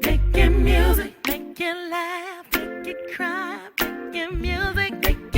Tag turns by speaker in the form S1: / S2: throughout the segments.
S1: Making music, make you laugh, make you cry. Making music, make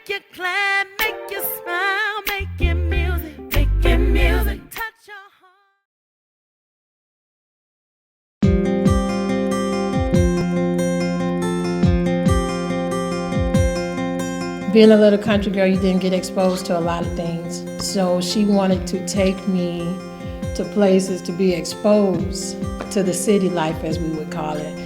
S1: you clap, make you smile. Making music, touch your heart.
S2: Being a little country girl, you didn't get exposed to a lot of things. So she wanted to take me to places to be exposed to the city life, as we would call it.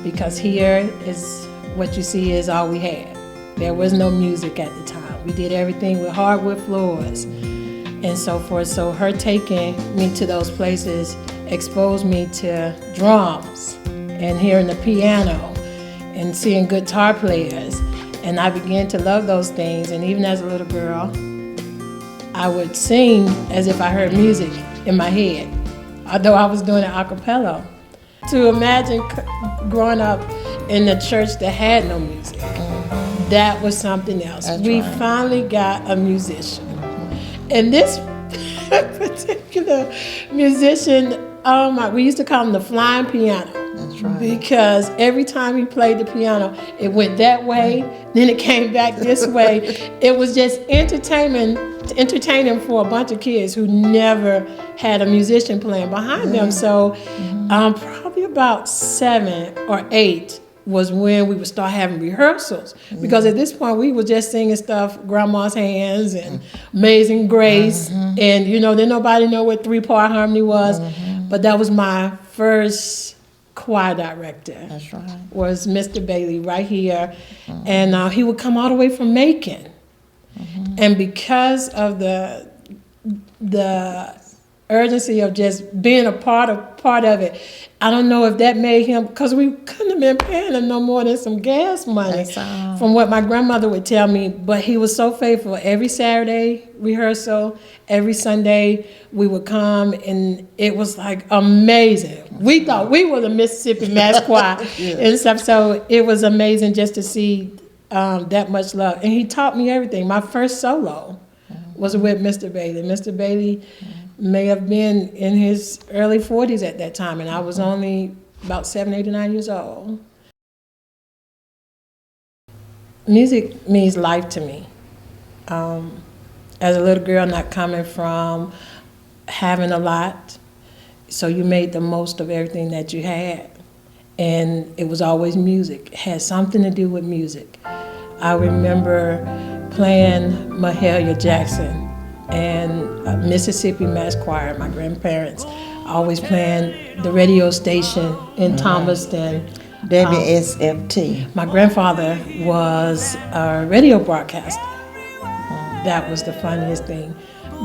S2: Because here is what you see is all we had. There was no music at the time. We did everything with hardwood floors and so forth. So her taking me to those places exposed me to drums and hearing the piano and seeing guitar players. And I began to love those things. And even as a little girl, I would sing as if I heard music in my head, although I was doing it a cappella. To imagine growing up in a church that had no music, that was something else. We finally got a musician. And this particular musician, we used to call him the flying piano.
S3: That's right.
S2: Because every time he played the piano, it went that way, then it came back this way. It was just entertaining for a bunch of kids who never had a musician playing behind them. So probably about 7 or 8 was when we would start having rehearsals. Because at this point, we were just singing stuff, Grandma's Hands and Amazing Grace. And, then nobody knew what 3-part harmony was. But that was my first choir director.
S3: That's right.
S2: Was Mr. Bailey right here. And he would come all the way from Macon. And because of the urgency of just being a part of it, I don't know if that made him, because we couldn't have been paying him no more than some gas money from what my grandmother would tell me. But he was so faithful. Every Saturday rehearsal, every Sunday we would come, and it was like amazing. We thought we were the Mississippi Mass Choir and stuff, so it was amazing just to see that much love. And he taught me everything. My first solo was with Mr. Bailey. Mr. Bailey may have been in his early 40s at that time, and I was only about 7, 8, or 9 years old. Music means life to me. As a little girl, not coming from having a lot, so you made the most of everything that you had. And it was always music. It had something to do with music. I remember playing Mahalia Jackson and Mississippi Mass Choir. My grandparents always playing the radio station in Thomaston.
S3: WSFT.
S2: My grandfather was a radio broadcaster. That was the funniest thing.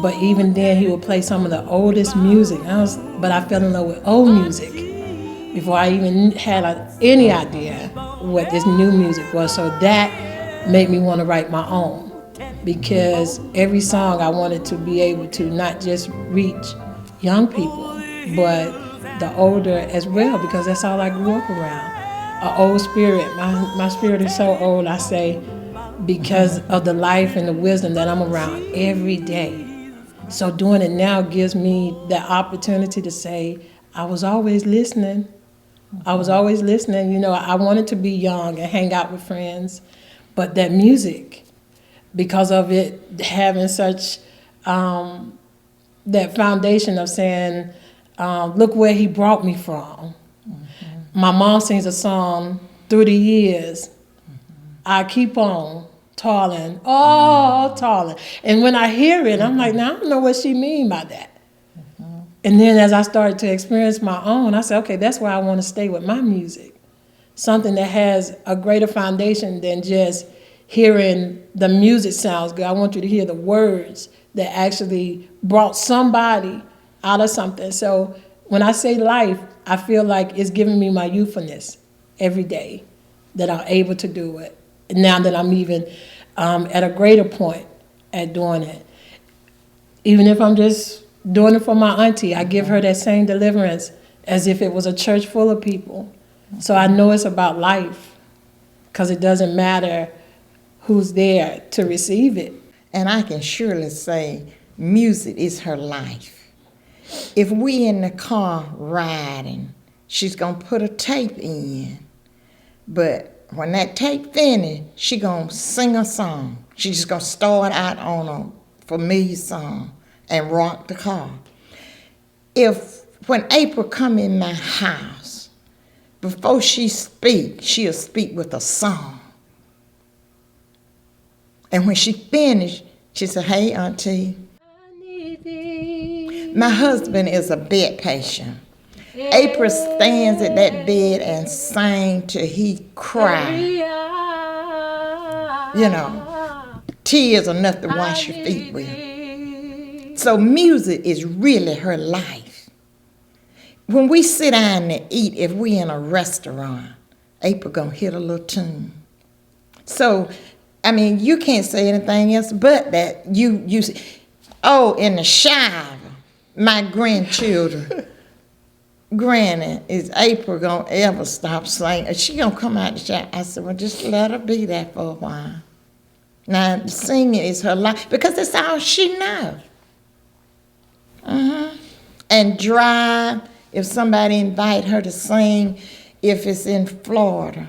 S2: But even then, he would play some of the oldest music. But I fell in love with old music before I even had any idea what this new music was. So that made me want to write my own. Because every song I wanted to be able to not just reach young people, but the older as well, because that's all I grew up around. An old spirit. My spirit is so old, I say, because of the life and the wisdom that I'm around every day. So doing it now gives me the opportunity to say, I was always listening. I was always listening. I wanted to be young and hang out with friends, but that music, because of it having such that foundation of saying, look where he brought me from. My mom sings a song, through the years, I keep on toiling, toiling. And when I hear it, I'm like, now I don't know what she mean by that. And then as I started to experience my own, I said, okay, that's where I want to stay with my music. Something that has a greater foundation than just hearing the music sounds good. I want you to hear the words that actually brought somebody out of something. So when I say life, I feel like it's giving me my youthfulness every day, that I'm able to do it. Now that I'm even at a greater point at doing it. Even if I'm just doing it for my auntie, I give her that same deliverance as if it was a church full of people. So I know it's about life, because it doesn't matter who's there to receive it.
S3: And I can surely say music is her life. If we in the car riding, she's going to put a tape in. But when that tape finished, she going to sing a song. She's just going to start out on a familiar song and rock the car. When April come in my house, before she speak, she'll speak with a song. And when she finished, she said, "Hey, Auntie, my husband is a bed patient." April stands at that bed and sang till he cried. You know, tears enough to wash your feet with. So music is really her life. When we sit down to eat, if we in a restaurant, April gonna hit a little tune. So, I mean, you can't say anything else but that. In the shower, my grandchildren, Granny, is April gonna ever stop singing? She gonna come out the shower? I said, well, just let her be there for a while. Now, singing is her life because that's all she knows. And drive, if somebody invite her to sing, if it's in Florida,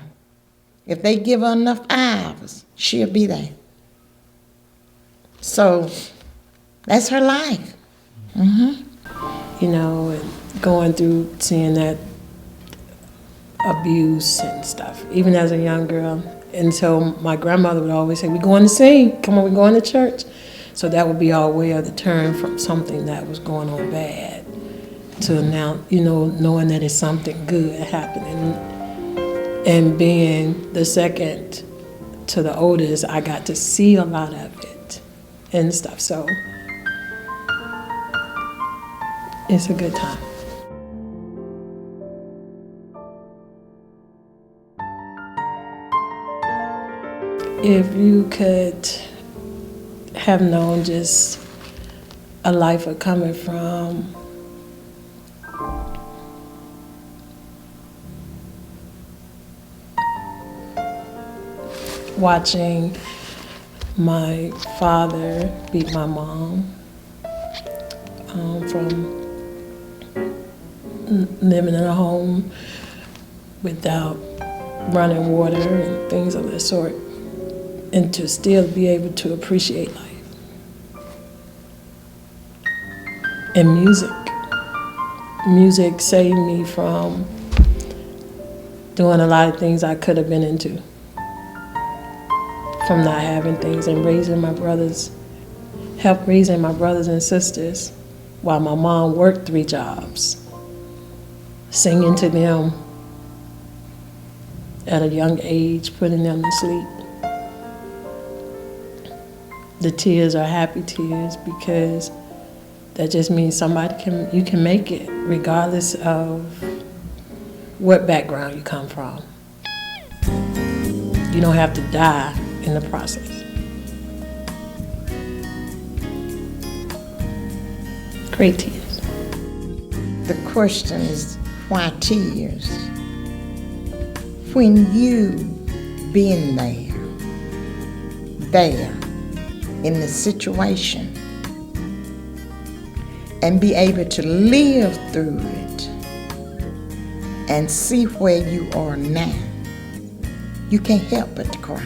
S3: if they give her enough hours, she'll be there. So that's her life.
S2: You know, and going through seeing that abuse and stuff, even as a young girl. And so my grandmother would always say, "We're going to sing. Come on, we're going to church." So that would be our way of the turn from something that was going on bad to now, knowing that it's something good happening. And being the second to the oldest, I got to see a lot of it and stuff. So it's a good time. If you could have known just a life of coming from watching my father beat my mom, from living in a home without running water and things of that sort, and to still be able to appreciate life. And music saved me from doing a lot of things I could have been into, from not having things and help raising my brothers and sisters while my mom worked 3 jobs, singing to them at a young age, putting them to sleep. The tears are happy tears because that just means you can make it regardless of what background you come from. You don't have to die in the process. Great tears.
S3: The question is, why tears? When you been there in the situation, and be able to live through it and see where you are now, you can't help but to cry.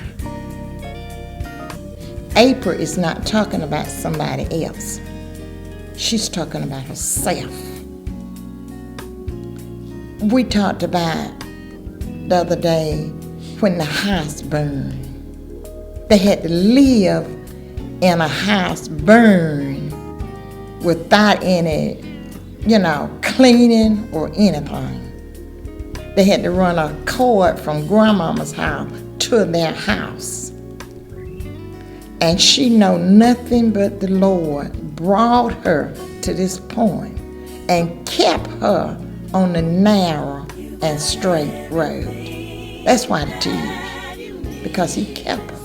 S3: April is not talking about somebody else. She's talking about herself. We talked about the other day when the house burned. They had to live in a house burned without any, cleaning or anything. They had to run a cord from grandmama's house to their house. And she know nothing but the Lord brought her to this point and kept her on the narrow and straight road. That's why the tears, because he kept her.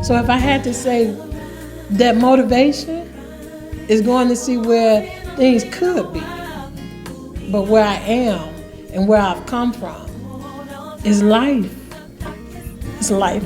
S2: So if I had to say that motivation is going to see where things could be, but where I am and where I've come from is life. It's life.